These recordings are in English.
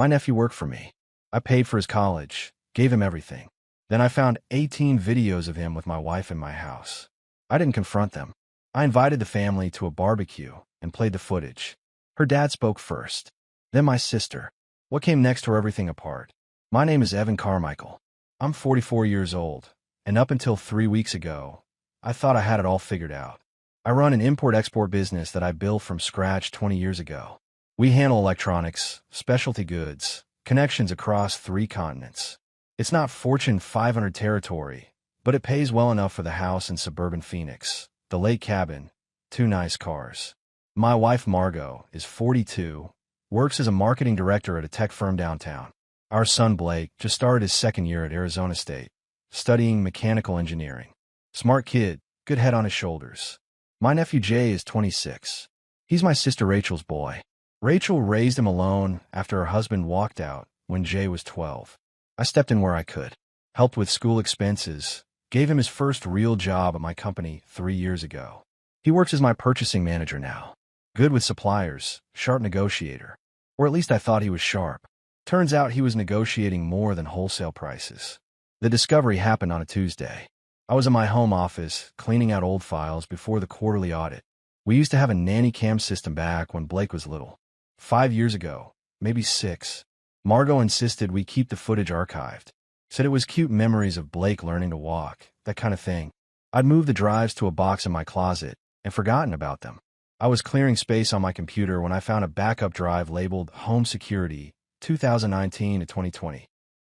My nephew worked for me. I paid for his college, gave him everything. Then I found 18 videos of him with my wife in my house. I didn't confront them. I invited the family to a barbecue and played the footage. Her dad spoke first. Then my sister. What came next tore everything apart. My name is Evan Carmichael. I'm 44 years old, and up until 3 weeks ago, I thought I had it all figured out. I run an import-export business that I built from scratch 20 years ago. We handle electronics, specialty goods, connections across 3 continents. It's not Fortune 500 territory, but it pays well enough for the house in suburban Phoenix, the lake cabin, 2 nice cars. My wife Margot is 42, works as a marketing director at a tech firm downtown. Our son Blake just started his 2nd year at Arizona State, studying mechanical engineering. Smart kid, good head on his shoulders. My nephew Jay is 26. He's my sister Rachel's boy. Rachel raised him alone after her husband walked out when Jay was 12. I stepped in where I could, helped with school expenses, gave him his first real job at my company 3 years ago. He works as my purchasing manager now. Good with suppliers, sharp negotiator. Or at least I thought he was sharp. Turns out he was negotiating more than wholesale prices. The discovery happened on a Tuesday. I was in my home office, cleaning out old files before the quarterly audit. We used to have a nanny cam system back when Blake was little. 5 years ago, maybe 6. Margot insisted we keep the footage archived. Said it was cute memories of Blake learning to walk, that kind of thing. I'd moved the drives to a box in my closet and forgotten about them. I was clearing space on my computer when I found a backup drive labeled Home Security 2019 to 2020.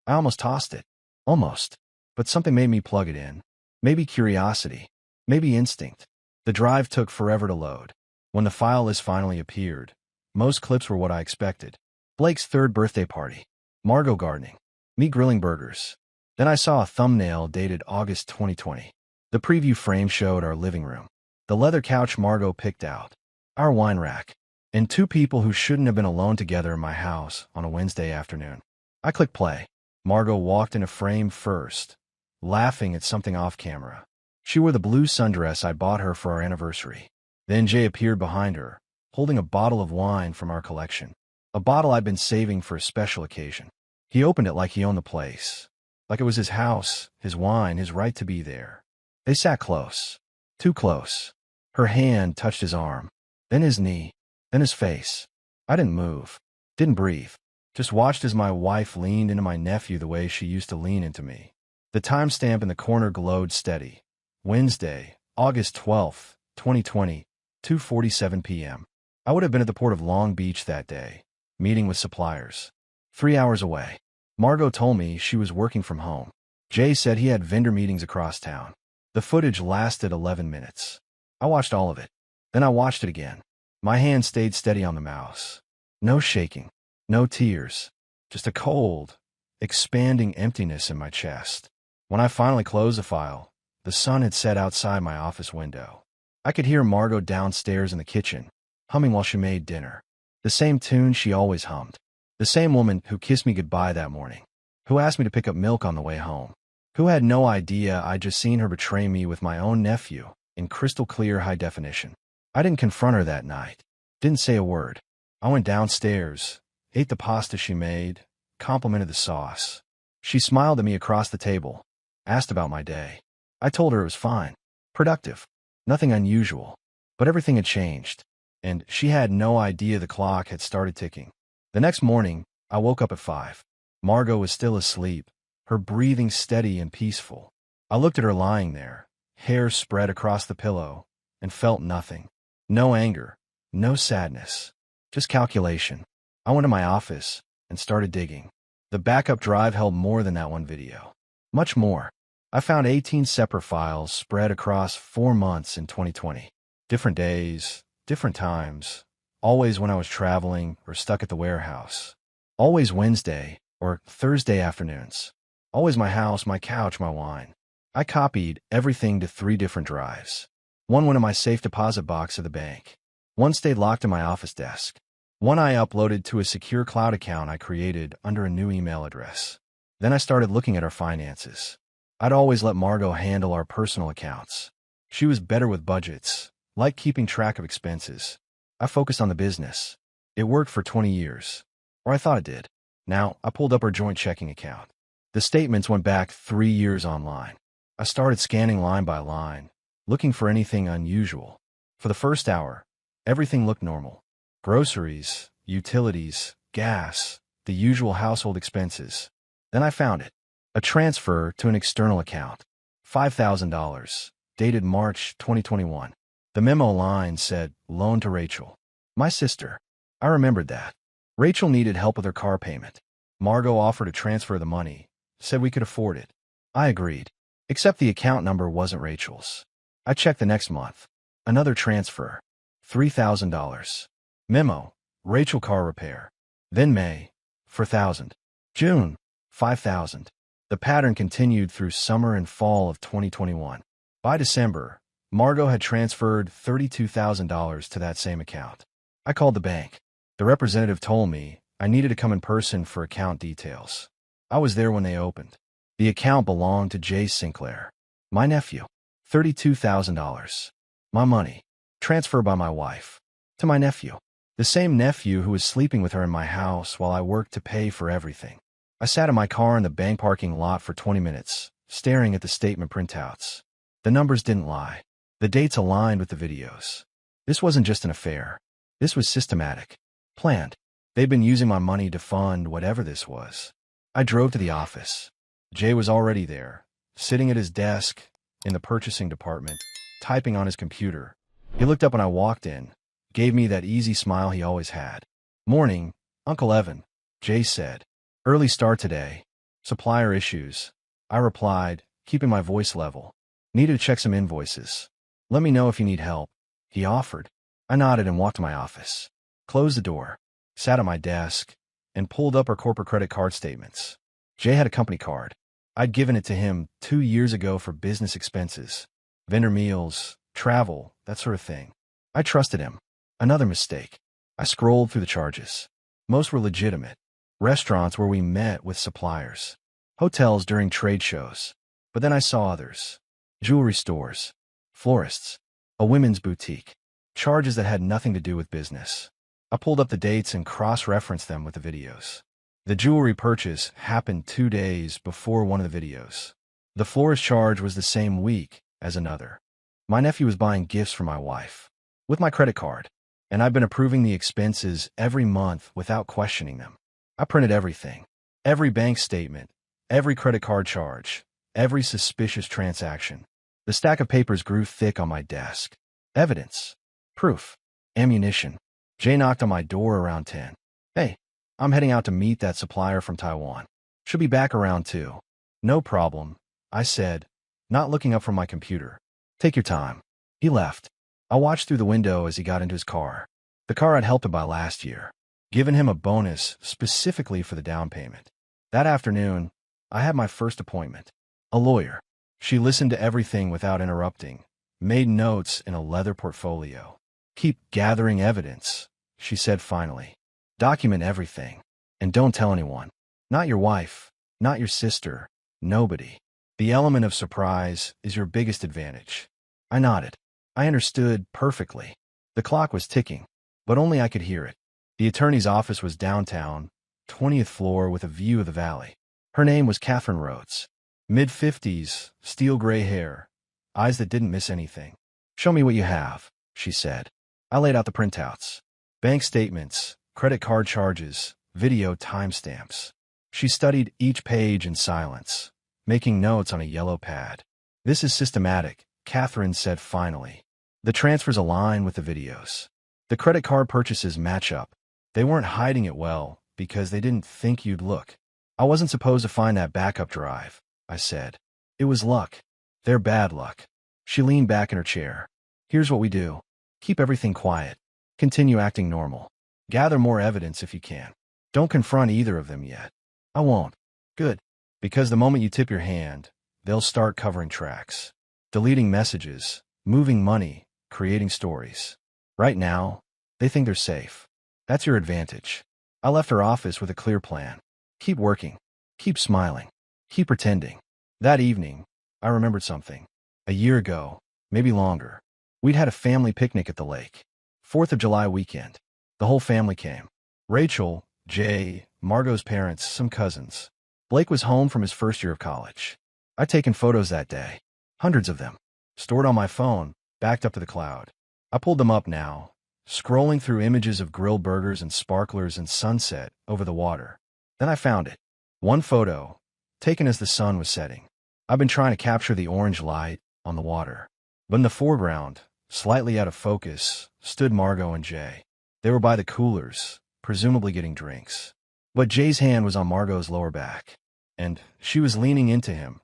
I almost tossed it. Almost. But something made me plug it in. Maybe curiosity. Maybe instinct. The drive took forever to load. When the file list finally appeared, most clips were what I expected. Blake's 3rd birthday party. Margot gardening. Me grilling burgers. Then I saw a thumbnail dated August 2020. The preview frame showed our living room. The leather couch Margot picked out. Our wine rack. And 2 people who shouldn't have been alone together in my house on a Wednesday afternoon. I clicked play. Margot walked in a frame first, laughing at something off camera. She wore the blue sundress I bought her for our anniversary. Then Jay appeared behind her, holding a bottle of wine from our collection. A bottle I'd been saving for a special occasion. He opened it like he owned the place. Like it was his house, his wine, his right to be there. They sat close. Too close. Her hand touched his arm, then his knee, then his face. I didn't move. Didn't breathe. Just watched as my wife leaned into my nephew the way she used to lean into me. The timestamp in the corner glowed steady. Wednesday, August 12th, 2020, 2:47 p.m. I would have been at the port of Long Beach that day, meeting with suppliers. 3 hours away. Margot told me she was working from home. Jay said he had vendor meetings across town. The footage lasted 11 minutes. I watched all of it. Then I watched it again. My hand stayed steady on the mouse. No shaking. No tears. Just a cold, expanding emptiness in my chest. When I finally closed the file, the sun had set outside my office window. I could hear Margot downstairs in the kitchen, humming while she made dinner. The same tune she always hummed. The same woman who kissed me goodbye that morning. Who asked me to pick up milk on the way home. Who had no idea I'd just seen her betray me with my own nephew in crystal clear high definition. I didn't confront her that night. Didn't say a word. I went downstairs, ate the pasta she made, complimented the sauce. She smiled at me across the table, asked about my day. I told her it was fine, productive, nothing unusual, but everything had changed, and she had no idea the clock had started ticking. The next morning, I woke up at 5. Margot was still asleep, her breathing steady and peaceful. I looked at her lying there, hair spread across the pillow, and felt nothing. No anger, no sadness, just calculation. I went to my office and started digging. The backup drive held more than that one video. Much more. I found 18 separate files spread across 4 months in 2020. Different days, different times. Always when I was traveling or stuck at the warehouse. Always Wednesday or Thursday afternoons. Always my house, my couch, my wine. I copied everything to 3 different drives. One went in my safe deposit box at the bank. One stayed locked in my office desk. One I uploaded to a secure cloud account I created under a new email address. Then I started looking at our finances. I'd always let Margot handle our personal accounts. She was better with budgets, liked keeping track of expenses. I focused on the business. It worked for 20 years. Or I thought it did. Now, I pulled up our joint checking account. The statements went back 3 years online. I started scanning line by line, looking for anything unusual. For the first hour, everything looked normal. Groceries, utilities, gas, the usual household expenses. Then I found it. A transfer to an external account. $5,000, dated March 2021. The memo line said, "Loan to Rachel." My sister. I remembered that. Rachel needed help with her car payment. Margot offered to transfer the money, said we could afford it. I agreed, except the account number wasn't Rachel's. I checked the next month. Another transfer. $3,000. Memo, Rachel car repair. Then May, $4,000. June, $5,000. The pattern continued through summer and fall of 2021. By December, Margot had transferred $32,000 to that same account. I called the bank. The representative told me I needed to come in person for account details. I was there when they opened. The account belonged to Jay Sinclair, my nephew. $32,000. My money. Transferred by my wife. To my nephew. The same nephew who was sleeping with her in my house while I worked to pay for everything. I sat in my car in the bank parking lot for 20 minutes, staring at the statement printouts. The numbers didn't lie. The dates aligned with the videos. This wasn't just an affair. This was systematic. Planned. They'd been using my money to fund whatever this was. I drove to the office. Jay was already there, sitting at his desk in the purchasing department, typing on his computer. He looked up when I walked in, gave me that easy smile he always had. "Morning, Uncle Evan," Jay said. "Early start today. Supplier issues." I replied, keeping my voice level. "Needed to check some invoices. Let me know if you need help," he offered. I nodded and walked to my office. Closed the door, sat at my desk, and pulled up our corporate credit card statements. Jay had a company card. I'd given it to him 2 years ago for business expenses, vendor meals, travel, that sort of thing. I trusted him. Another mistake. I scrolled through the charges. Most were legitimate. Restaurants where we met with suppliers. Hotels during trade shows. But then I saw others. Jewelry stores. Florists. A women's boutique. Charges that had nothing to do with business. I pulled up the dates and cross-referenced them with the videos. The jewelry purchase happened 2 days before one of the videos. The florist charge was the same week as another. My nephew was buying gifts for my wife with my credit card, and I've been approving the expenses every month without questioning them. I printed everything. Every bank statement, every credit card charge, every suspicious transaction. The stack of papers grew thick on my desk. Evidence. Proof. Ammunition. Jay knocked on my door around 10. "Hey, I'm heading out to meet that supplier from Taiwan. Should be back around 2. "No problem," I said, not looking up from my computer. "Take your time." He left. I watched through the window as he got into his car. The car I'd helped him buy last year. Given him a bonus specifically for the down payment. That afternoon, I had my first appointment. A lawyer. She listened to everything without interrupting, made notes in a leather portfolio. "Keep gathering evidence," she said finally. "Document everything. And don't tell anyone. Not your wife, not your sister, nobody. The element of surprise is your biggest advantage." I nodded. I understood perfectly. The clock was ticking, but only I could hear it. The attorney's office was downtown, 20th floor with a view of the valley. Her name was Catherine Rhodes. Mid-50s, steel gray hair, eyes that didn't miss anything. "Show me what you have," she said. I laid out the printouts. Bank statements, credit card charges, video timestamps. She studied each page in silence, making notes on a yellow pad. "This is systematic," Catherine said finally. "The transfers align with the videos. The credit card purchases match up. They weren't hiding it well because they didn't think you'd look. I wasn't supposed to find that backup drive," I said. "It was luck. Their bad luck." She leaned back in her chair. "Here's what we do. Keep everything quiet. Continue acting normal. Gather more evidence if you can. Don't confront either of them yet." "I won't." "Good. Because the moment you tip your hand, they'll start covering tracks. Deleting messages, moving money, creating stories. Right now, they think they're safe. That's your advantage." I left her office with a clear plan. Keep working. Keep smiling. Keep pretending. That evening, I remembered something. A year ago, maybe longer, we'd had a family picnic at the lake. 4th of July weekend. The whole family came. Rachel, Jay, Margot's parents, some cousins. Blake was home from his first year of college. I'd taken photos that day, hundreds of them, stored on my phone, backed up to the cloud. I pulled them up now, scrolling through images of grilled burgers and sparklers and sunset over the water. Then I found it. One photo, taken as the sun was setting. I've been trying to capture the orange light on the water. But in the foreground, slightly out of focus, stood Margot and Jay. They were by the coolers, presumably getting drinks. But Jay's hand was on Margot's lower back, and she was leaning into him,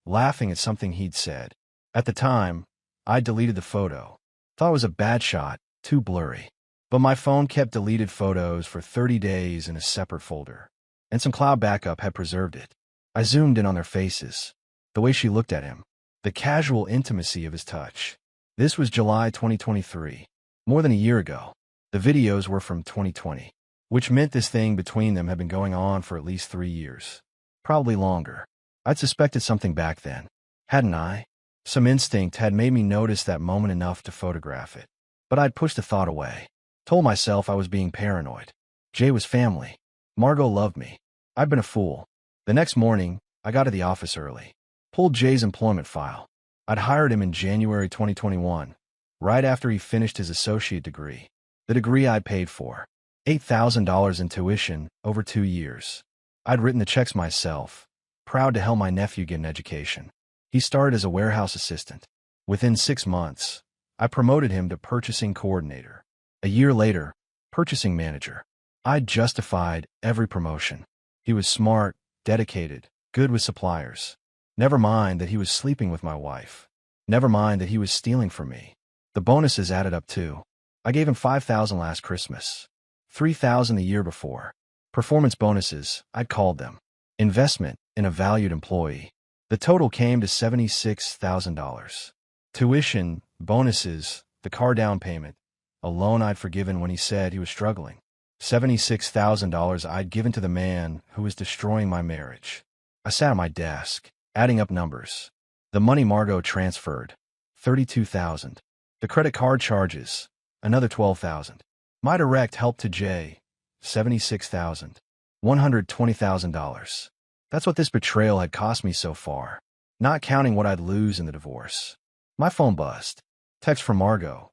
laughing at something he'd said. At the time, I deleted the photo. Thought it was a bad shot, too blurry. But my phone kept deleted photos for 30 days in a separate folder, and some cloud backup had preserved it. I zoomed in on their faces, the way she looked at him, the casual intimacy of his touch. This was July 2023, more than a year ago. The videos were from 2020, which meant this thing between them had been going on for at least 3 years. Probably longer. I'd suspected something back then, hadn't I? Some instinct had made me notice that moment enough to photograph it. But I'd pushed the thought away. Told myself I was being paranoid. Jay was family. Margot loved me. I'd been a fool. The next morning, I got to the office early. Pulled Jay's employment file. I'd hired him in January 2021, right after he finished his associate degree. The degree I'd paid for. $8,000 in tuition over 2 years. I'd written the checks myself, proud to help my nephew get an education. He started as a warehouse assistant. Within 6 months, I promoted him to purchasing coordinator. A year later, purchasing manager. I'd justified every promotion. He was smart, dedicated, good with suppliers. Never mind that he was sleeping with my wife. Never mind that he was stealing from me. The bonuses added up too. I gave him $5,000 last Christmas, $3,000 the year before. Performance bonuses, I'd called them. Investment in a valued employee. The total came to $76,000. Tuition, bonuses, the car down payment, a loan I'd forgiven when he said he was struggling. $76,000 I'd given to the man who was destroying my marriage. I sat at my desk, adding up numbers. The money Margot transferred, $32,000. The credit card charges, another $12,000. My direct help to Jay, $76,000. $120,000. That's what this betrayal had cost me so far, not counting what I'd lose in the divorce. My phone buzzed. Text from Margot.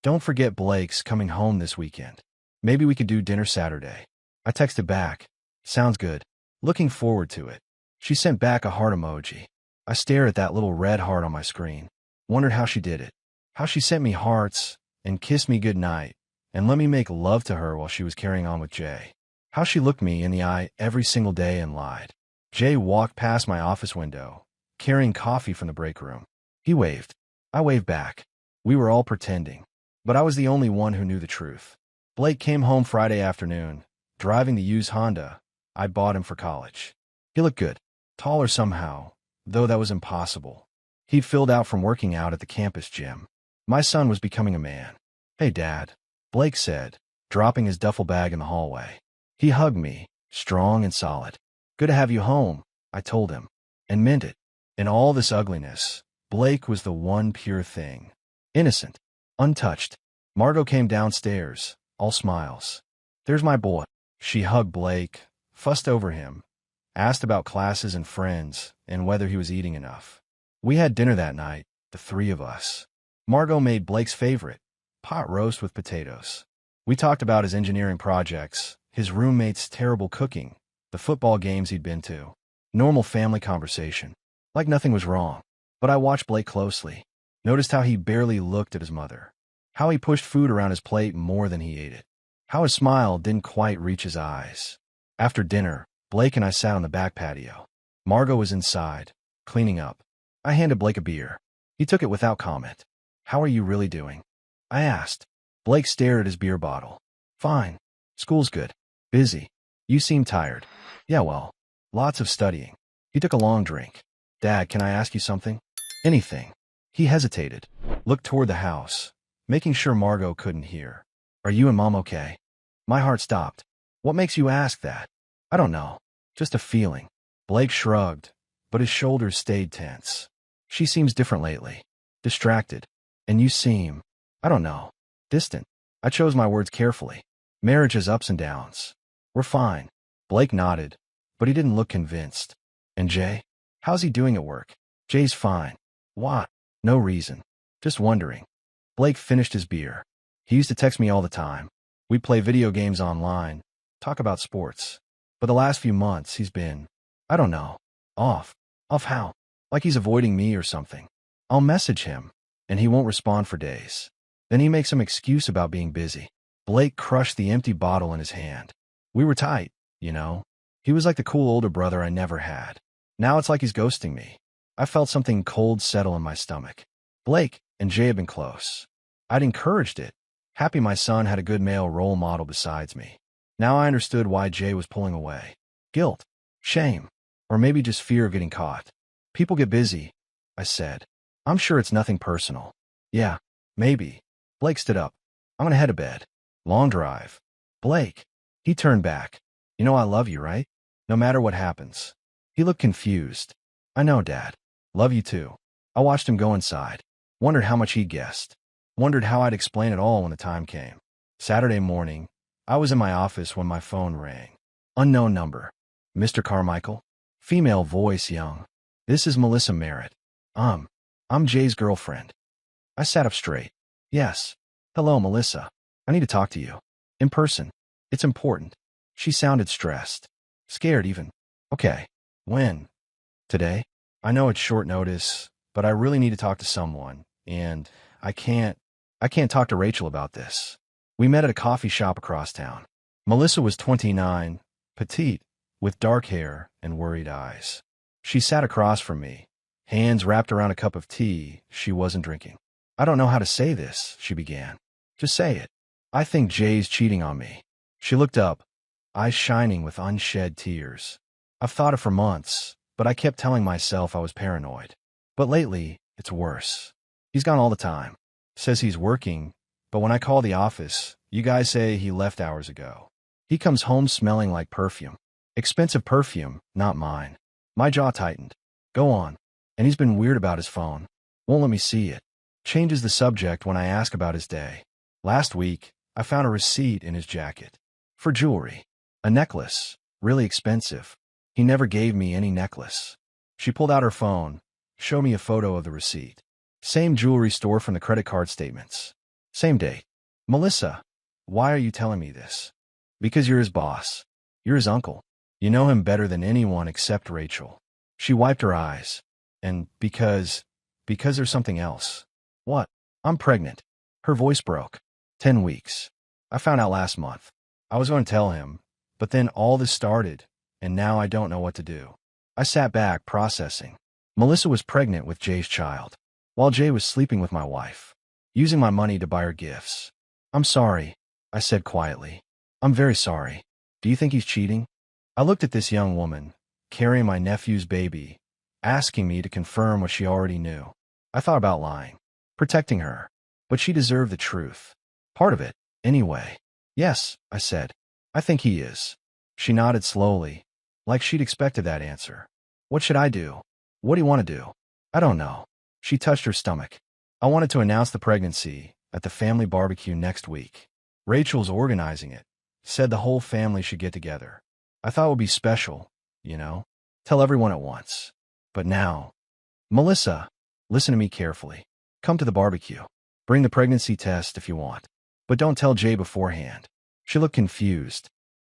Don't forget Blake's coming home this weekend. Maybe we could do dinner Saturday. I texted back. Sounds good. Looking forward to it. She sent back a heart emoji. I stared at that little red heart on my screen. Wondered how she did it. How she sent me hearts and kissed me goodnight and let me make love to her while she was carrying on with Jay. How she looked me in the eye every single day and lied. Jay walked past my office window, carrying coffee from the break room. He waved. I waved back. We were all pretending, but I was the only one who knew the truth. Blake came home Friday afternoon, driving the used Honda I bought him for college. He looked good, taller somehow, though that was impossible. He'd filled out from working out at the campus gym. My son was becoming a man. Hey, Dad, Blake said, dropping his duffel bag in the hallway. He hugged me, strong and solid. Good to have you home, I told him, and meant it. In all this ugliness, Blake was the one pure thing. Innocent, untouched. Margot came downstairs, all smiles. There's my boy. She hugged Blake, fussed over him, asked about classes and friends, and whether he was eating enough. We had dinner that night, the 3 of us. Margot made Blake's favorite, pot roast with potatoes. We talked about his engineering projects, his roommate's terrible cooking, the football games he'd been to. Normal family conversation. Like nothing was wrong. But I watched Blake closely. Noticed how he barely looked at his mother. How he pushed food around his plate more than he ate it. How his smile didn't quite reach his eyes. After dinner, Blake and I sat on the back patio. Margot was inside, cleaning up. I handed Blake a beer. He took it without comment. How are you really doing? I asked. Blake stared at his beer bottle. Fine. School's good. Busy. You seem tired. Yeah, well, lots of studying. He took a long drink. Dad, can I ask you something? Anything. He hesitated, looked toward the house, making sure Margot couldn't hear. Are you and Mom okay? My heart stopped. What makes you ask that? I don't know. Just a feeling. Blake shrugged, but his shoulders stayed tense. She seems different lately. Distracted. And you seem, I don't know, distant. I chose my words carefully. Marriage has ups and downs. We're fine. Blake nodded, but he didn't look convinced. And Jay? How's he doing at work? Jay's fine. What? No reason. Just wondering. Blake finished his beer. He used to text me all the time. We'd play video games online, talk about sports. But the last few months, he's been, I don't know, off. Off how? Like he's avoiding me or something. I'll message him, and he won't respond for days. Then he makes some excuse about being busy. Blake crushed the empty bottle in his hand. We were tight, you know. He was like the cool older brother I never had. Now it's like he's ghosting me. I felt something cold settle in my stomach. Blake and Jay had been close. I'd encouraged it, happy my son had a good male role model besides me. Now I understood why Jay was pulling away. Guilt, shame, or maybe just fear of getting caught. People get busy, I said. I'm sure it's nothing personal. Yeah, maybe. Blake stood up. I'm gonna head to bed. Long drive. Blake. He turned back. You know I love you, right? No matter what happens. He looked confused. I know, Dad. Love you too. I watched him go inside. Wondered how much he'd guessed. Wondered how I'd explain it all when the time came. Saturday morning, I was in my office when my phone rang. Unknown number. Mr. Carmichael? Female voice, young. This is Melissa Merritt. I'm Jay's girlfriend. I sat up straight. Yes. Hello, Melissa. I need to talk to you. In person. It's important. She sounded stressed. Scared even. Okay. When? Today? I know it's short notice, but I really need to talk to someone, and I can't talk to Rachel about this. We met at a coffee shop across town. Melissa was 29, petite, with dark hair and worried eyes. She sat across from me, hands wrapped around a cup of tea she wasn't drinking. I don't know how to say this, she began. Just say it. I think Jay's cheating on me. She looked up, eyes shining with unshed tears. I've thought it for months, but I kept telling myself I was paranoid. But lately, it's worse. He's gone all the time. Says he's working, but when I call the office, you guys say he left hours ago. He comes home smelling like perfume. Expensive perfume, not mine. My jaw tightened. Go on. And he's been weird about his phone. Won't let me see it. Changes the subject when I ask about his day. Last week, I found a receipt in his jacket. For jewelry. A necklace. Really expensive. He never gave me any necklace. She pulled out her phone, showed me a photo of the receipt. Same jewelry store from the credit card statements. Same date. Melissa, why are you telling me this? Because you're his boss. You're his uncle. You know him better than anyone except Rachel. She wiped her eyes. And because there's something else. What? I'm pregnant. Her voice broke. 10 weeks. I found out last month. I was going to tell him, but then all this started, and now I don't know what to do. I sat back, processing. Melissa was pregnant with Jay's child, while Jay was sleeping with my wife, using my money to buy her gifts. I'm sorry, I said quietly. I'm very sorry. Do you think he's cheating? I looked at this young woman, carrying my nephew's baby, asking me to confirm what she already knew. I thought about lying, protecting her, but she deserved the truth. Part of it, anyway. Yes, I said. I think he is. She nodded slowly, like she'd expected that answer. What should I do? What do you want to do? I don't know. She touched her stomach. I wanted to announce the pregnancy at the family barbecue next week. Rachel's organizing it. Said the whole family should get together. I thought it would be special, you know? Tell everyone at once. But now... Melissa, listen to me carefully. Come to the barbecue. Bring the pregnancy test if you want. But don't tell Jay beforehand. She looked confused.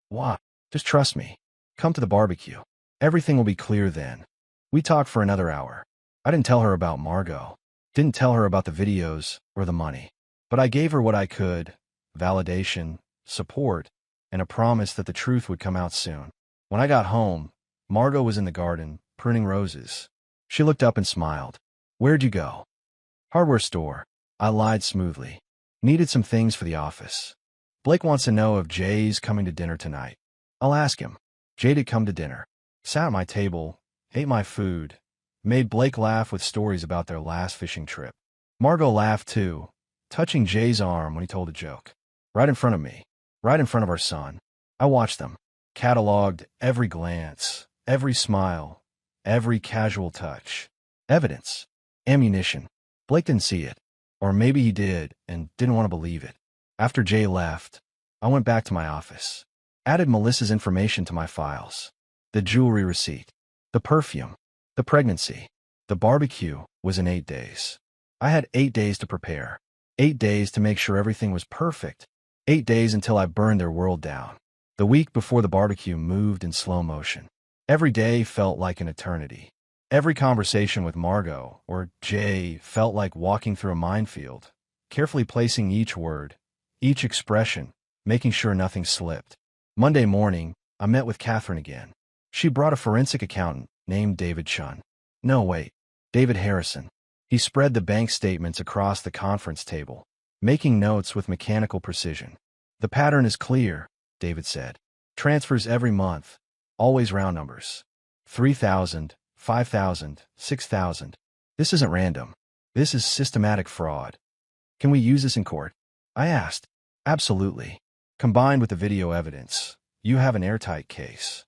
What? Just trust me. Come to the barbecue. Everything will be clear then. We talked for another hour. I didn't tell her about Margot. Didn't tell her about the videos or the money. But I gave her what I could. Validation, support, and a promise that the truth would come out soon. When I got home, Margot was in the garden, pruning roses. She looked up and smiled. Where'd you go? Hardware store. I lied smoothly. Needed some things for the office. Blake wants to know if Jay's coming to dinner tonight. I'll ask him. Jay did come to dinner. Sat at my table, ate my food, made Blake laugh with stories about their last fishing trip. Margot laughed too, touching Jay's arm when he told a joke. Right in front of me. Right in front of our son. I watched them. Cataloged every glance, every smile, every casual touch. Evidence. Ammunition. Blake didn't see it. Or maybe he did and didn't want to believe it. After Jay left, I went back to my office. Added Melissa's information to my files. The jewelry receipt. The perfume. The pregnancy. The barbecue was in 8 days. I had 8 days to prepare. 8 days to make sure everything was perfect. 8 days until I burned their world down. The week before the barbecue moved in slow motion. Every day felt like an eternity. Every conversation with Margot, or Jay, felt like walking through a minefield, carefully placing each word, each expression, making sure nothing slipped. Monday morning, I met with Catherine again. She brought a forensic accountant named David Chun. No, wait, David Harrison. He spread the bank statements across the conference table, making notes with mechanical precision. The pattern is clear, David said. Transfers every month, always round numbers. 3,000, 5,000, 6,000. This isn't random. This is systematic fraud. Can we use this in court? I asked. Absolutely. Combined with the video evidence, you have an airtight case.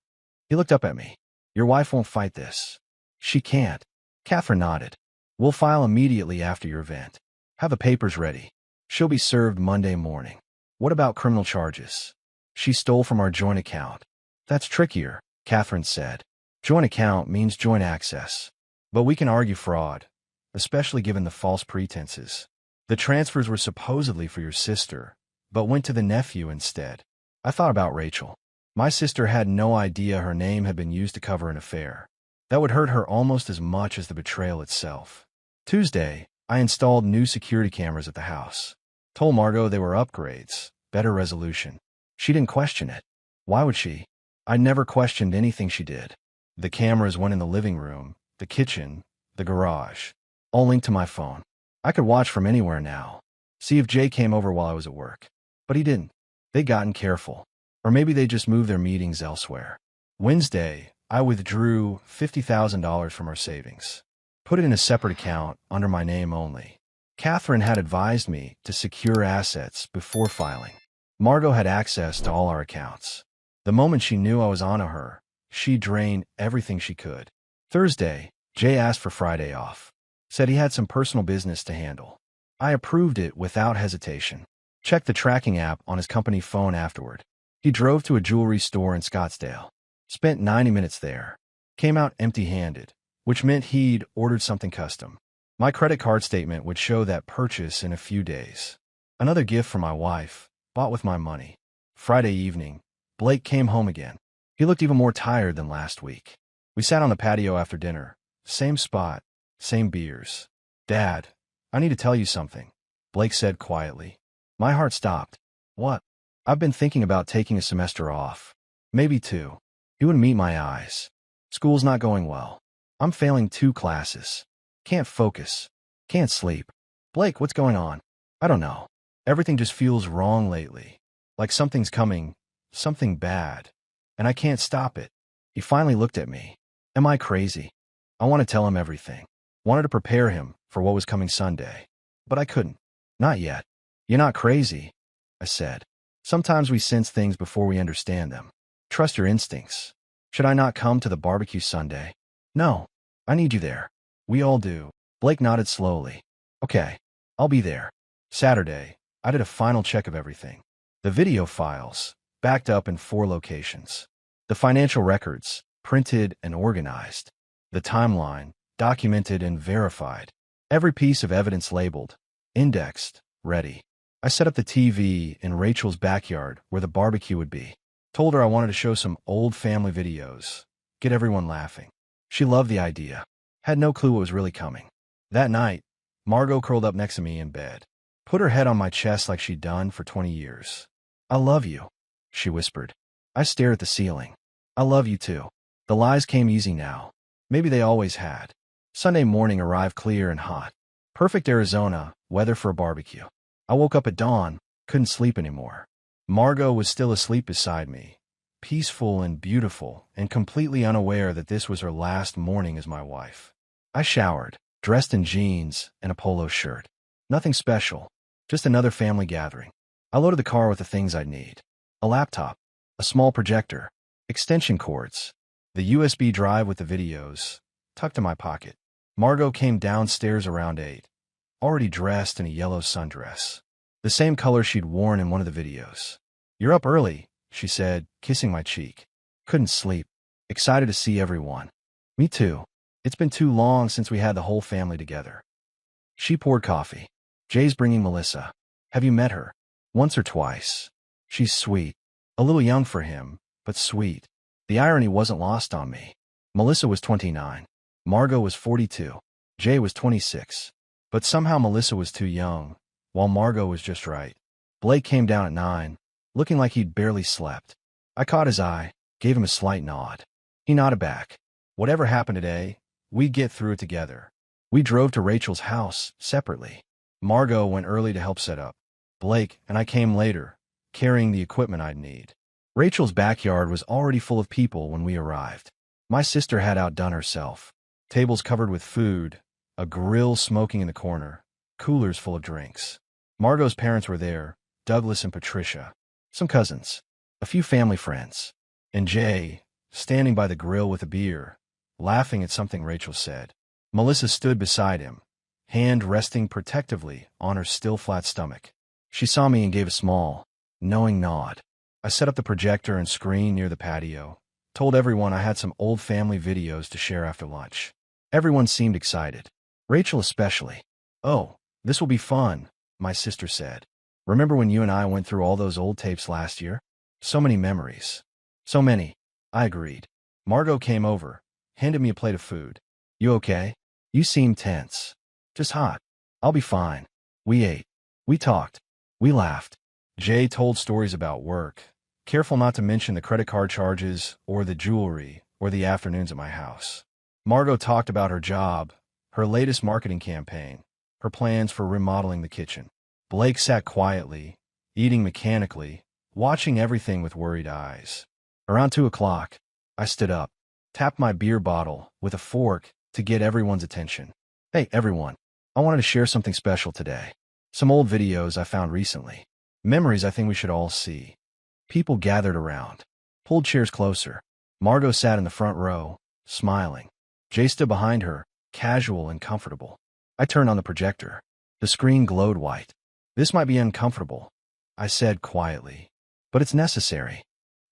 He looked up at me. Your wife won't fight this. She can't. Catherine nodded. We'll file immediately after your event. Have the papers ready. She'll be served Monday morning. What about criminal charges? She stole from our joint account. That's trickier, Catherine said. Joint account means joint access. But we can argue fraud, especially given the false pretenses. The transfers were supposedly for your sister, but went to the nephew instead. I thought about Rachel. My sister had no idea her name had been used to cover an affair. That would hurt her almost as much as the betrayal itself. Tuesday, I installed new security cameras at the house. Told Margot they were upgrades, better resolution. She didn't question it. Why would she? I never questioned anything she did. The cameras went in the living room, the kitchen, the garage, all linked to my phone. I could watch from anywhere now, see if Jay came over while I was at work. But he didn't. They'd gotten careful. Or maybe they just moved their meetings elsewhere. Wednesday, I withdrew $50,000 from our savings. Put it in a separate account under my name only. Catherine had advised me to secure assets before filing. Margot had access to all our accounts. The moment she knew I was onto her, she drained everything she could. Thursday, Jay asked for Friday off. Said he had some personal business to handle. I approved it without hesitation. Checked the tracking app on his company phone afterward. He drove to a jewelry store in Scottsdale. Spent 90 minutes there. Came out empty-handed, which meant he'd ordered something custom. My credit card statement would show that purchase in a few days. Another gift from my wife, bought with my money. Friday evening, Blake came home again. He looked even more tired than last week. We sat on the patio after dinner. Same spot, same beers. Dad, I need to tell you something, Blake said quietly. My heart stopped. What? I've been thinking about taking a semester off. Maybe 2. He wouldn't meet my eyes. School's not going well. I'm failing 2 classes. Can't focus. Can't sleep. Blake, what's going on? I don't know. Everything just feels wrong lately. Like something's coming, something bad. And I can't stop it. He finally looked at me. Am I crazy? I want to tell him everything. Wanted to prepare him for what was coming Sunday. But I couldn't. Not yet. You're not crazy, I said. Sometimes we sense things before we understand them. Trust your instincts. Should I not come to the barbecue Sunday? No. I need you there. We all do. Blake nodded slowly. Okay. I'll be there. Saturday, I did a final check of everything. The video files, backed up in 4 locations. The financial records, printed and organized. The timeline, documented and verified. Every piece of evidence labeled, indexed, ready. I set up the TV in Rachel's backyard where the barbecue would be. Told her I wanted to show some old family videos, get everyone laughing. She loved the idea. Had no clue what was really coming. That night, Margot curled up next to me in bed. Put her head on my chest like she'd done for 20 years. I love you, she whispered. I stared at the ceiling. I love you too. The lies came easy now. Maybe they always had. Sunday morning arrived clear and hot. Perfect Arizona weather for a barbecue. I woke up at dawn, couldn't sleep anymore. Margot was still asleep beside me, peaceful and beautiful, and completely unaware that this was her last morning as my wife. I showered, dressed in jeans and a polo shirt. Nothing special, just another family gathering. I loaded the car with the things I'd need. A laptop, a small projector, extension cords, the USB drive with the videos, tucked in my pocket. Margot came downstairs around 8, already dressed in a yellow sundress, the same color she'd worn in one of the videos. You're up early, she said, kissing my cheek. Couldn't sleep. Excited to see everyone. Me too. It's been too long since we had the whole family together. She poured coffee. Jay's bringing Melissa. Have you met her? Once or twice. She's sweet. A little young for him, but sweet. The irony wasn't lost on me. Melissa was 29. Margot was 42. Jay was 26. But somehow Melissa was too young, while Margot was just right. Blake came down at 9, looking like he'd barely slept. I caught his eye, gave him a slight nod. He nodded back. Whatever happened today, we'd get through it together. We drove to Rachel's house, separately. Margot went early to help set up. Blake and I came later, carrying the equipment I'd need. Rachel's backyard was already full of people when we arrived. My sister had outdone herself. Tables covered with food, a grill smoking in the corner, coolers full of drinks. Margot's parents were there, Douglas and Patricia, some cousins, a few family friends, and Jay, standing by the grill with a beer, laughing at something Rachel said. Melissa stood beside him, hand resting protectively on her still flat stomach. She saw me and gave a small, knowing nod. I set up the projector and screen near the patio, told everyone I had some old family videos to share after lunch. Everyone seemed excited. Rachel especially. Oh, this will be fun, my sister said. Remember when you and I went through all those old tapes last year? So many memories. So many, I agreed. Margot came over, handed me a plate of food. You okay? You seem tense. Just hot. I'll be fine. We ate. We talked. We laughed. Jay told stories about work, careful not to mention the credit card charges or the jewelry or the afternoons at my house. Margot talked about her job, her latest marketing campaign, her plans for remodeling the kitchen. Blake sat quietly, eating mechanically, watching everything with worried eyes. Around 2 o'clock, I stood up, tapped my beer bottle with a fork to get everyone's attention. Hey, everyone. I wanted to share something special today. Some old videos I found recently. Memories I think we should all see. People gathered around, pulled chairs closer. Margot sat in the front row, smiling. Jay stood behind her, casual and comfortable. I turned on the projector. The screen glowed white. This might be uncomfortable, I said quietly, but it's necessary.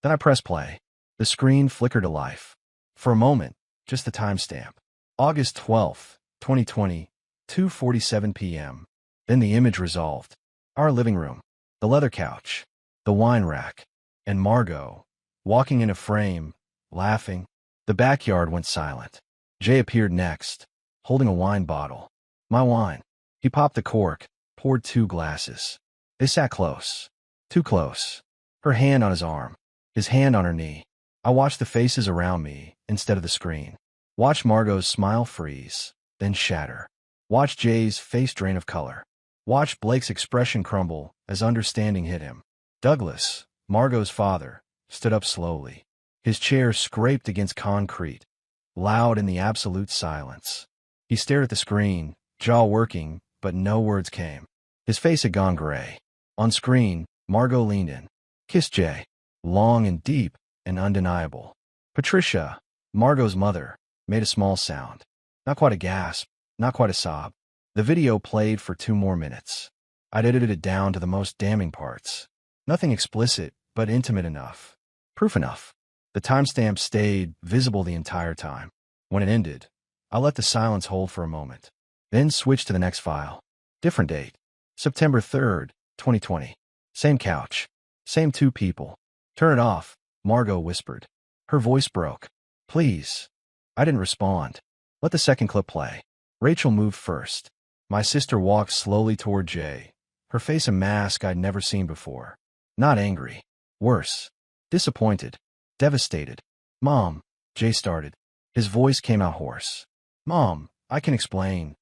Then I pressed play. The screen flickered to life. For a moment, just the timestamp. August 12th, 2020, 2:47 p.m. Then the image resolved. Our living room, the leather couch, the wine rack, and Margot, walking in a frame, laughing. The backyard went silent. Jay appeared next, holding a wine bottle. My wine. He popped the cork, poured 2 glasses. They sat close. Too close. Her hand on his arm, his hand on her knee. I watched the faces around me instead of the screen. Watched Margot's smile freeze, then shatter. Watched Jay's face drain of color. Watched Blake's expression crumble as understanding hit him. Douglas, Margot's father, stood up slowly. His chair scraped against concrete, loud in the absolute silence. He stared at the screen, jaw working, but no words came. His face had gone gray. On screen, Margot leaned in, kissed Jay, long and deep and undeniable. Patricia, Margot's mother, made a small sound. Not quite a gasp, not quite a sob. The video played for 2 more minutes. I'd edited it down to the most damning parts. Nothing explicit, but intimate enough. Proof enough. The timestamp stayed visible the entire time. When it ended, I let the silence hold for a moment, then switched to the next file. Different date. September 3rd, 2020. Same couch. Same 2 people. Turn it off, Margot whispered. Her voice broke. Please. I didn't respond. Let the second clip play. Rachel moved first. My sister walked slowly toward Jay, her face a mask I'd never seen before. Not angry. Worse. Disappointed. Devastated. Mom, Jay started. His voice came out hoarse. Mom, I can explain.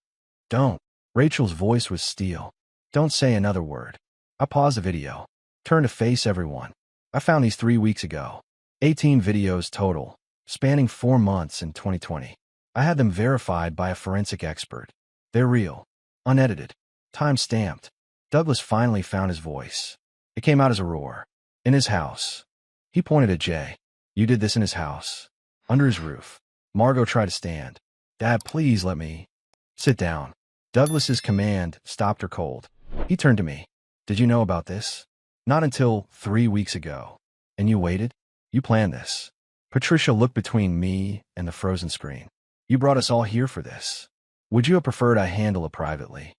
Don't. Rachel's voice was steel. Don't say another word. I paused the video. Turned to face everyone. I found these 3 weeks ago. 18 videos total, spanning 4 months in 2020. I had them verified by a forensic expert. They're real. Unedited. Time-stamped. Douglas finally found his voice. It came out as a roar. In his house. He pointed at Jay. You did this in his house. Under his roof. Margot tried to stand. Dad, please let me. Sit down. Douglas's command stopped her cold. He turned to me. Did you know about this? Not until 3 weeks ago. And you waited? You planned this. Patricia looked between me and the frozen screen. You brought us all here for this. Would you have preferred I handle it privately?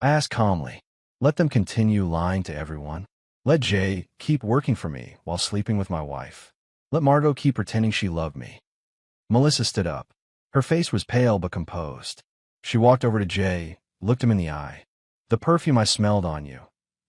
I asked calmly. Let them continue lying to everyone. Let Jay keep working for me while sleeping with my wife. Let Margot keep pretending she loved me. Melissa stood up. Her face was pale but composed. She walked over to Jay, looked him in the eye. The perfume I smelled on you,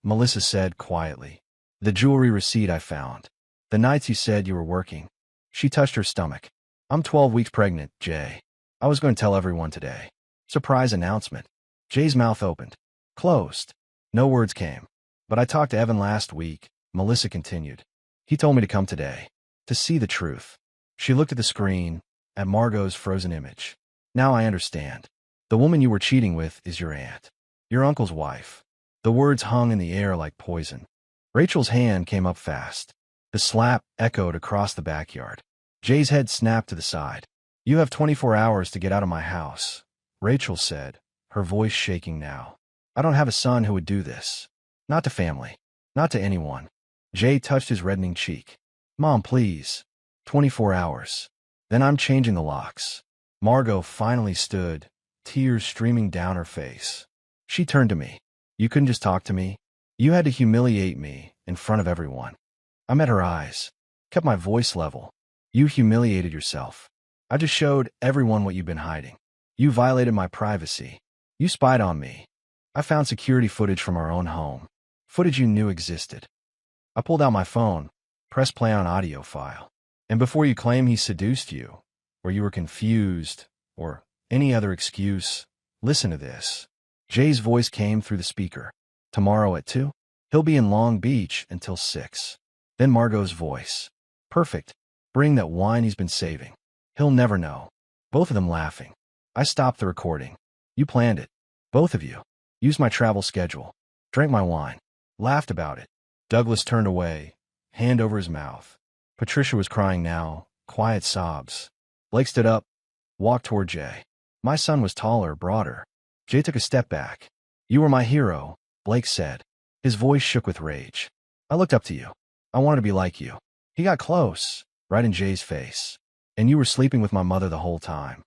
Melissa said quietly. The jewelry receipt I found. The nights you said you were working. She touched her stomach. I'm 12 weeks pregnant, Jay. I was going to tell everyone today. Surprise announcement. Jay's mouth opened. Closed. No words came. But I talked to Evan last week, Melissa continued. He told me to come today. To see the truth. She looked at the screen, at Margot's frozen image. Now I understand. The woman you were cheating with is your aunt. Your uncle's wife. The words hung in the air like poison. Rachel's hand came up fast. The slap echoed across the backyard. Jay's head snapped to the side. You have 24 hours to get out of my house, Rachel said, her voice shaking now. I don't have a son who would do this. Not to family. Not to anyone. Jay touched his reddening cheek. Mom, please. 24 hours. Then I'm changing the locks. Margot finally stood, tears streaming down her face. She turned to me. You couldn't just talk to me. You had to humiliate me in front of everyone. I met her eyes. Kept my voice level. You humiliated yourself. I just showed everyone what you've been hiding. You violated my privacy. You spied on me. I found security footage from our own home. Footage you knew existed. I pulled out my phone, pressed play on audio file. And before you claim he seduced you, or you were confused, or any other excuse, listen to this. Jay's voice came through the speaker. Tomorrow at 2? He'll be in Long Beach until 6. Then Margot's voice. Perfect. Bring that wine he's been saving. He'll never know. Both of them laughing. I stopped the recording. You planned it. Both of you. Used my travel schedule. Drank my wine. Laughed about it. Douglas turned away, hand over his mouth. Patricia was crying now, quiet sobs. Blake stood up, walked toward Jay. My son was taller, broader. Jay took a step back. You were my hero, Blake said. His voice shook with rage. I looked up to you. I wanted to be like you. He got close, right in Jay's face. And you were sleeping with my mother the whole time.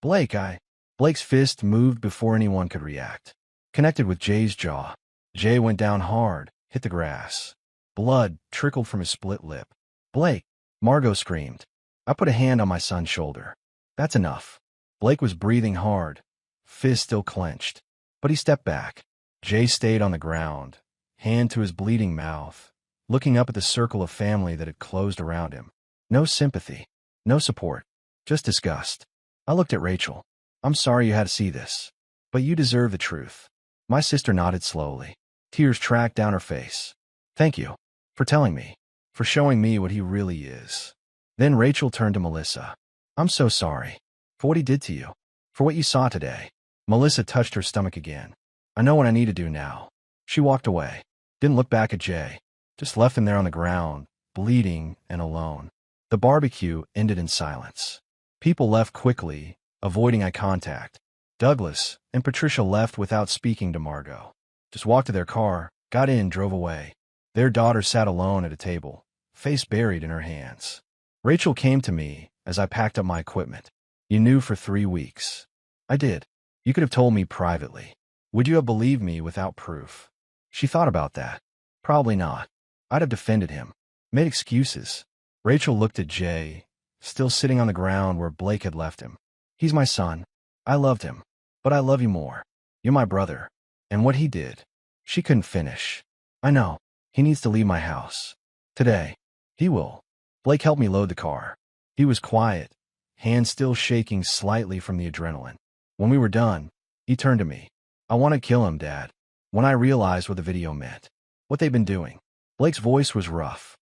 Blake's fist moved before anyone could react. Connected with Jay's jaw. Jay went down hard, hit the grass. Blood trickled from his split lip. Blake, Margot screamed. I put a hand on my son's shoulder. That's enough. Blake was breathing hard, fist still clenched. But he stepped back. Jay stayed on the ground, hand to his bleeding mouth, looking up at the circle of family that had closed around him. No sympathy, no support, just disgust. I looked at Rachel. I'm sorry you had to see this, but you deserve the truth. My sister nodded slowly. Tears tracked down her face. Thank you for telling me, for showing me what he really is. Then Rachel turned to Melissa. I'm so sorry for what he did to you, for what you saw today. Melissa touched her stomach again. I know what I need to do now. She walked away, didn't look back at Jay, just left him there on the ground, bleeding and alone. The barbecue ended in silence. People left quickly, avoiding eye contact. Douglas and Patricia left without speaking to Margot. Just walked to their car, got in, drove away. Their daughter sat alone at a table, face buried in her hands. Rachel came to me as I packed up my equipment. You knew for 3 weeks. I did. You could have told me privately. Would you have believed me without proof? She thought about that. Probably not. I'd have defended him. Made excuses. Rachel looked at Jay, still sitting on the ground where Blake had left him. He's my son. I loved him. But I love you more. You're my brother. And what he did. She couldn't finish. I know. He needs to leave my house. Today. He will. Blake helped me load the car. He was quiet, hands still shaking slightly from the adrenaline. When we were done, he turned to me. I want to kill him, Dad. When I realized what the video meant. What they've been doing. Blake's voice was rough.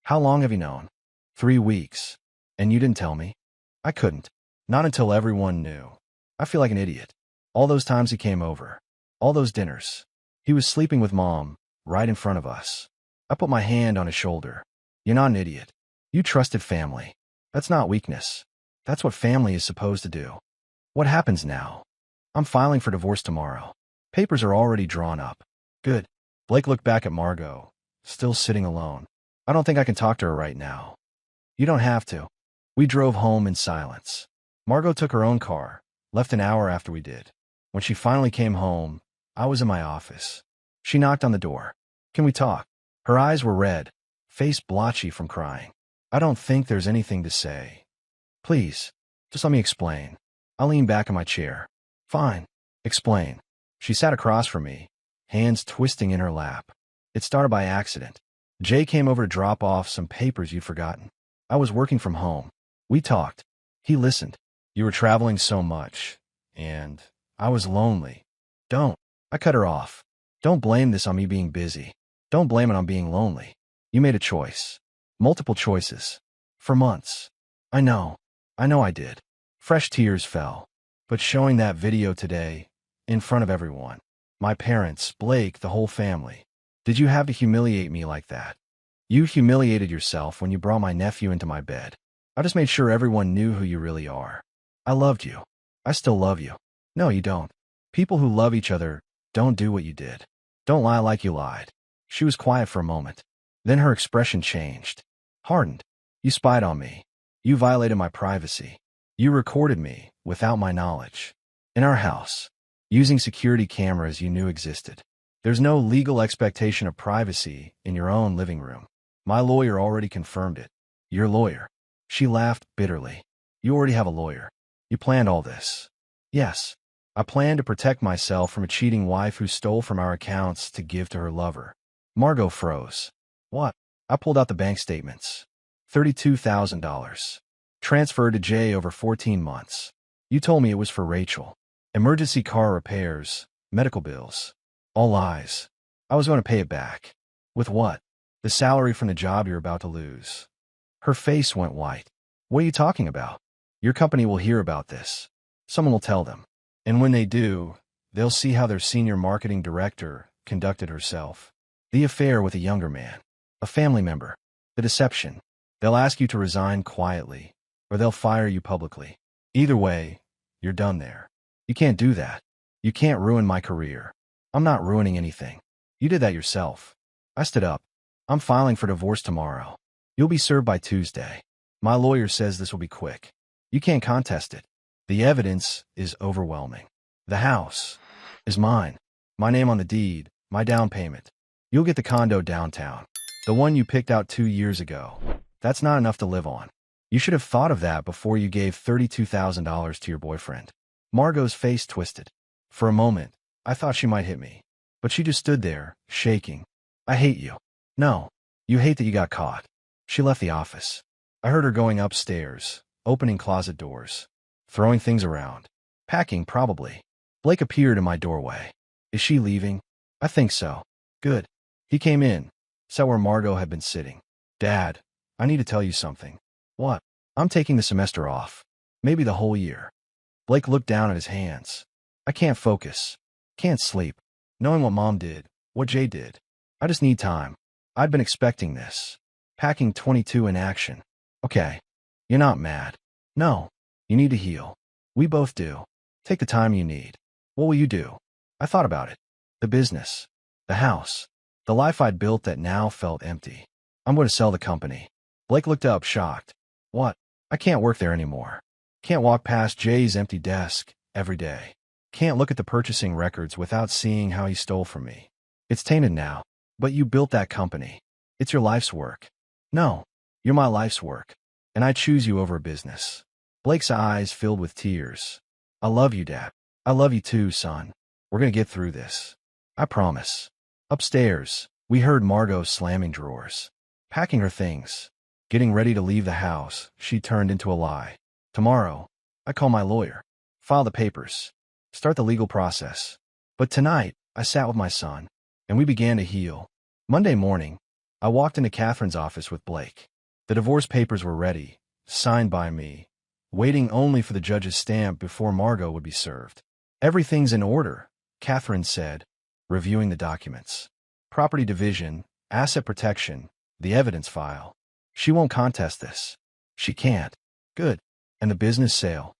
How long have you known? 3 weeks. And you didn't tell me? I couldn't. Not until everyone knew. I feel like an idiot. All those times he came over. All those dinners. He was sleeping with Mom, right in front of us. I put my hand on his shoulder. You're not an idiot. You trusted family. That's not weakness. That's what family is supposed to do. What happens now? I'm filing for divorce tomorrow. Papers are already drawn up. Good. Blake looked back at Margot, still sitting alone. I don't think I can talk to her right now. You don't have to. We drove home in silence. Margot took her own car, left an hour after we did. When she finally came home, I was in my office. She knocked on the door. Can we talk? Her eyes were red, face blotchy from crying. I don't think there's anything to say. Please, just let me explain. I leaned back in my chair. Fine. Explain. She sat across from me, hands twisting in her lap. It started by accident. Jay came over to drop off some papers you'd forgotten. I was working from home. We talked. He listened. You were traveling so much, and I was lonely. Don't. I cut her off. Don't blame this on me being busy. Don't blame it on being lonely. You made a choice. Multiple choices. For months. I know. I did. Fresh tears fell. But showing that video today, in front of everyone, my parents, Blake, the whole family, did you have to humiliate me like that? You humiliated yourself when you brought my nephew into my bed. I just made sure everyone knew who you really are. I loved you. I still love you. No, you don't. People who love each other don't do what you did. Don't lie like you lied. She was quiet for a moment. Then her expression changed. Hardened. You spied on me. You violated my privacy. You recorded me without my knowledge. In our house. Using security cameras you knew existed. There's no legal expectation of privacy in your own living room. My lawyer already confirmed it. Your lawyer. She laughed bitterly. You already have a lawyer. You planned all this. Yes. I planned to protect myself from a cheating wife who stole from our accounts to give to her lover. Margot froze. What? I pulled out the bank statements. $32,000. Transferred to Jay over 14 months. You told me it was for Rachel. Emergency car repairs, medical bills. All lies. I was going to pay it back. With what? The salary from the job you're about to lose. Her face went white. What are you talking about? Your company will hear about this. Someone will tell them. And when they do, they'll see how their senior marketing director conducted herself. The affair with a younger man. A family member. The deception. They'll ask you to resign quietly, or they'll fire you publicly. Either way, you're done there. You can't do that. You can't ruin my career. I'm not ruining anything. You did that yourself. I stood up. I'm filing for divorce tomorrow. You'll be served by Tuesday. My lawyer says this will be quick. You can't contest it. The evidence is overwhelming. The house is mine. My name on the deed, my down payment. You'll get the condo downtown. The one you picked out 2 years ago. That's not enough to live on. You should have thought of that before you gave $32,000 to your boyfriend. Margot's face twisted. For a moment, I thought she might hit me. But she just stood there, shaking. I hate you. No. You hate that you got caught. She left the office. I heard her going upstairs, opening closet doors, throwing things around. Packing, probably. Blake appeared in my doorway. Is she leaving? I think so. Good. He came in, sat where Margot had been sitting. Dad, I need to tell you something. What? I'm taking the semester off. Maybe the whole year. Blake looked down at his hands. I can't focus. Can't sleep. Knowing what Mom did, what Jay did. I just need time. I'd been expecting this. Packing 22 in action. Okay. You're not mad. No. You need to heal. We both do. Take the time you need. What will you do? I thought about it. The business. The house. The life I'd built that now felt empty. I'm going to sell the company. Blake looked up, shocked. What? I can't work there anymore. Can't walk past Jay's empty desk every day. Can't look at the purchasing records without seeing how he stole from me. It's tainted now. But you built that company. It's your life's work. No. You're my life's work. And I choose you over a business. Blake's eyes filled with tears. I love you, Dad. I love you too, son. We're going to get through this. I promise. Upstairs, we heard Margot slamming drawers. Packing her things. Getting ready to leave the house, she turned into a lie. Tomorrow, I call my lawyer. File the papers. Start the legal process. But tonight, I sat with my son, and we began to heal. Monday morning, I walked into Catherine's office with Blake. The divorce papers were ready, signed by me, waiting only for the judge's stamp before Margot would be served. Everything's in order, Catherine said, reviewing the documents. Property division, asset protection, the evidence file. She won't contest this. She can't. Good. And the business sale.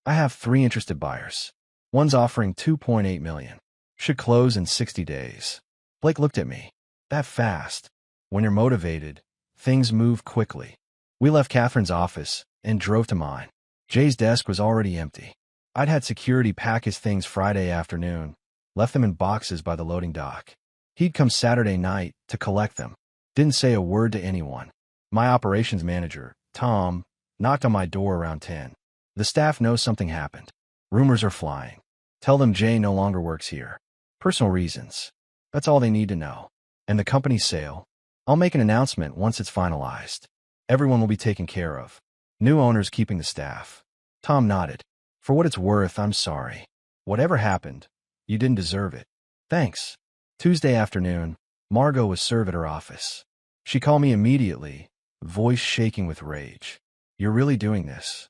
I have 3 interested buyers. One's offering $2.8 million. Should close in 60 days. Blake looked at me. That fast. When you're motivated, things moved quickly. We left Catherine's office and drove to mine. Jay's desk was already empty. I'd had security pack his things Friday afternoon, left them in boxes by the loading dock. He'd come Saturday night to collect them. Didn't say a word to anyone. My operations manager, Tom, knocked on my door around 10. The staff knows something happened. Rumors are flying. Tell them Jay no longer works here. Personal reasons. That's all they need to know. And the company's sale? I'll make an announcement once it's finalized. Everyone will be taken care of. New owners keeping the staff. Tom nodded. For what it's worth, I'm sorry. Whatever happened, you didn't deserve it. Thanks. Tuesday afternoon, Margot was served at her office. She called me immediately, voice shaking with rage. You're really doing this?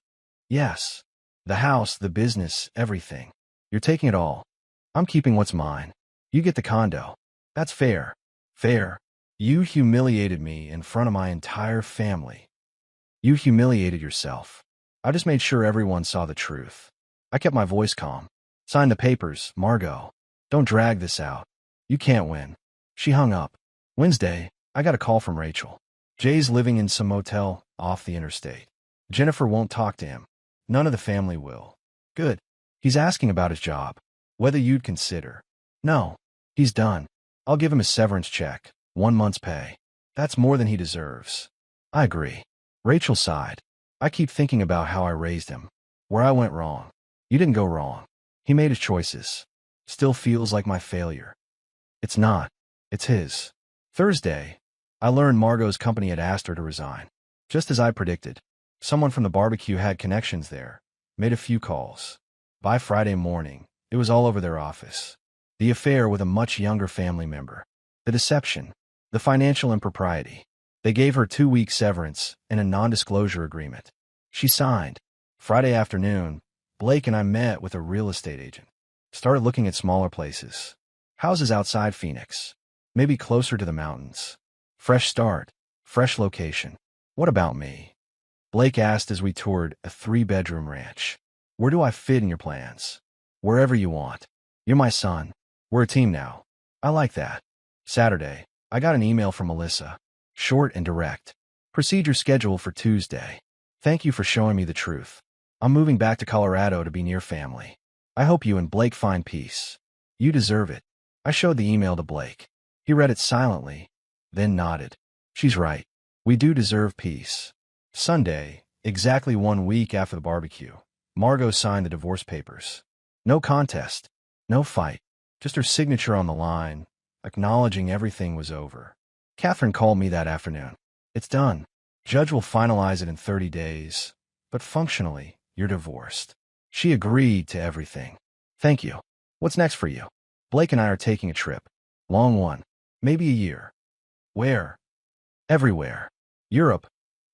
Yes. The house, the business, everything. You're taking it all. I'm keeping what's mine. You get the condo. That's fair. Fair. You humiliated me in front of my entire family. You humiliated yourself. I just made sure everyone saw the truth. I kept my voice calm. Sign the papers, Margot. Don't drag this out. You can't win. She hung up. Wednesday, I got a call from Rachel. Jay's living in some motel off the interstate. Jennifer won't talk to him. None of the family will. Good. He's asking about his job. Whether you'd consider. No. He's done. I'll give him a severance check, 1 month's pay. That's more than he deserves. I agree. Rachel sighed. I keep thinking about how I raised him. Where I went wrong. You didn't go wrong. He made his choices. Still feels like my failure. It's not. It's his. Thursday, I learned Margot's company had asked her to resign. Just as I predicted. Someone from the barbecue had connections there. Made a few calls. By Friday morning, it was all over their office. The affair with a much younger family member. The deception. The financial impropriety. They gave her 2-week severance and a non-disclosure agreement. She signed. Friday afternoon, Blake and I met with a real estate agent. Started looking at smaller places. Houses outside Phoenix. Maybe closer to the mountains. Fresh start. Fresh location. What about me? Blake asked as we toured a 3-bedroom ranch. Where do I fit in your plans? Wherever you want. You're my son. We're a team now. I like that. Saturday, I got an email from Melissa. Short and direct. Procedure scheduled for Tuesday. Thank you for showing me the truth. I'm moving back to Colorado to be near family. I hope you and Blake find peace. You deserve it. I showed the email to Blake. He read it silently, then nodded. She's right. We do deserve peace. Sunday, exactly 1 week after the barbecue, Margot signed the divorce papers. No contest. No fight. Just her signature on the line, acknowledging everything was over. Catherine called me that afternoon. It's done. Judge will finalize it in 30 days, but functionally, you're divorced. She agreed to everything. Thank you. What's next for you? Blake and I are taking a trip. Long one. Maybe a year. Where? Everywhere. Europe,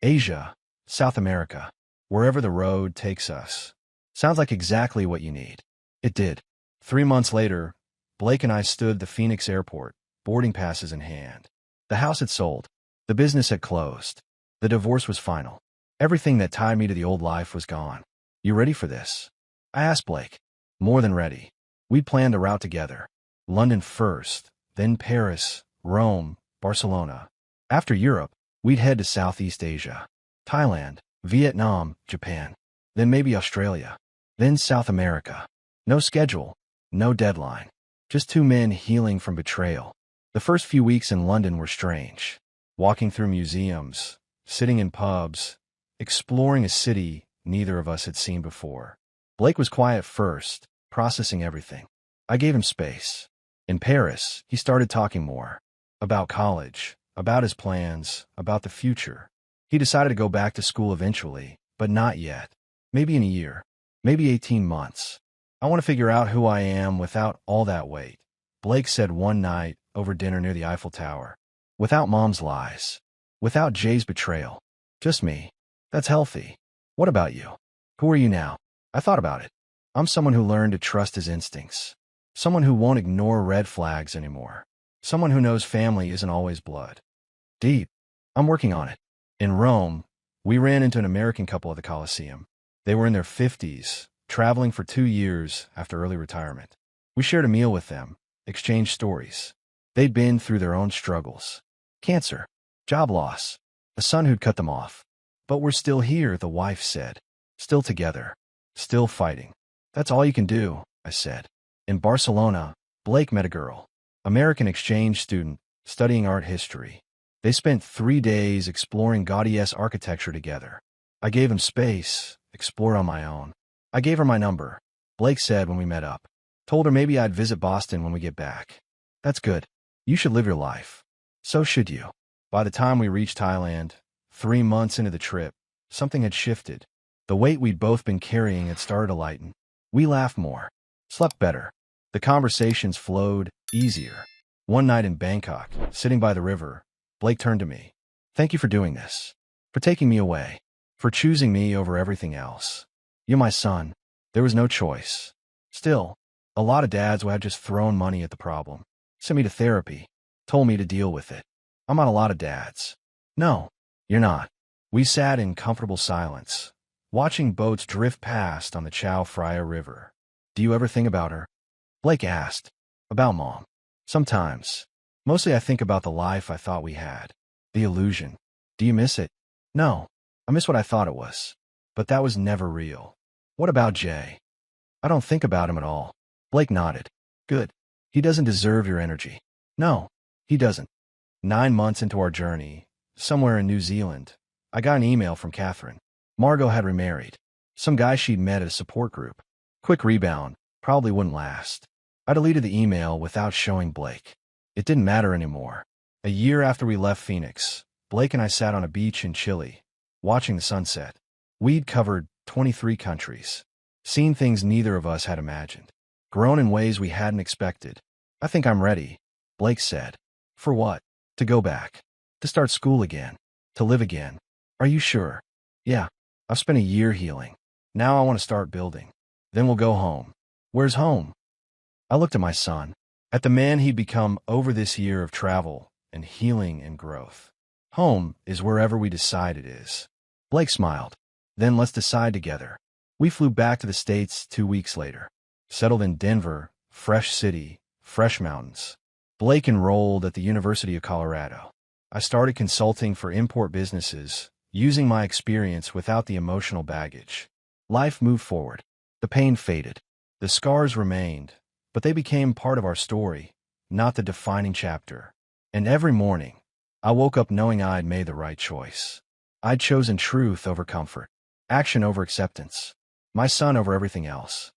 Asia, South America. Wherever the road takes us. Sounds like exactly what you need. It did. 3 months later, Blake and I stood at the Phoenix airport, boarding passes in hand. The house had sold. The business had closed. The divorce was final. Everything that tied me to the old life was gone. You ready for this? I asked Blake. More than ready. We'd planned a route together. London first, then Paris, Rome, Barcelona. After Europe, we'd head to Southeast Asia. Thailand, Vietnam, Japan. Then maybe Australia. Then South America. No schedule. No deadline. Just 2 men healing from betrayal. The first few weeks in London were strange. Walking through museums, sitting in pubs, exploring a city neither of us had seen before. Blake was quiet first, processing everything. I gave him space. In Paris, he started talking more. About college, about his plans, about the future. He decided to go back to school eventually, but not yet. Maybe in a year. Maybe 18 months. I want to figure out who I am without all that weight, Blake said one night over dinner near the Eiffel Tower. Without Mom's lies. Without Jay's betrayal. Just me. That's healthy. What about you? Who are you now? I thought about it. I'm someone who learned to trust his instincts. Someone who won't ignore red flags anymore. Someone who knows family isn't always blood. Deep. I'm working on it. In Rome, we ran into an American couple at the Colosseum. They were in their 50s, traveling for 2 years after early retirement. We shared a meal with them, exchanged stories. They'd been through their own struggles. Cancer. Job loss. a son who'd cut them off. But we're still here, the wife said. Still together. Still fighting. That's all you can do, I said. In Barcelona, Blake met a girl, American exchange student, studying art history. They spent 3 days exploring Gaudi's architecture together. I gave him space, explored on my own. I gave her my number, Blake said when we met up. Told her maybe I'd visit Boston when we get back. That's good. You should live your life. So should you. By the time we reached Thailand, 3 months into the trip, something had shifted. The weight we'd both been carrying had started to lighten. We laughed more, slept better. The conversations flowed easier. One night in Bangkok, sitting by the river, Blake turned to me. Thank you for doing this. For taking me away. For choosing me over everything else. You're my son. There was no choice. Still, a lot of dads would have just thrown money at the problem. Sent me to therapy. Told me to deal with it. I'm not a lot of dads. No, you're not. We sat in comfortable silence, watching boats drift past on the Chao Phraya River. Do you ever think about her? Blake asked. About Mom. Sometimes. Mostly I think about the life I thought we had. The illusion. Do you miss it? No. I miss what I thought it was. But that was never real. What about Jay? I don't think about him at all. Blake nodded. Good. He doesn't deserve your energy. No, he doesn't. 9 months into our journey, somewhere in New Zealand, I got an email from Catherine. Margot had remarried. Some guy she'd met at a support group. Quick rebound, probably wouldn't last. I deleted the email without showing Blake. It didn't matter anymore. A year after we left Phoenix, Blake and I sat on a beach in Chile, watching the sunset. We'd covered 23 countries, seen things neither of us had imagined, grown in ways we hadn't expected. I think I'm ready, Blake said. For what? To go back. To start school again. To live again. Are you sure? Yeah. I've spent a year healing. Now I want to start building. Then we'll go home. Where's home? I looked at my son, at the man he'd become over this year of travel and healing and growth. Home is wherever we decide it is. Blake smiled. Then let's decide together. We flew back to the States 2 weeks later. Settled in Denver, fresh city, fresh mountains. Blake enrolled at the University of Colorado. I started consulting for import businesses, using my experience without the emotional baggage. Life moved forward. The pain faded. The scars remained, but they became part of our story, not the defining chapter. And every morning, I woke up knowing I'd made the right choice. I'd chosen truth over comfort, action over acceptance, my son over everything else.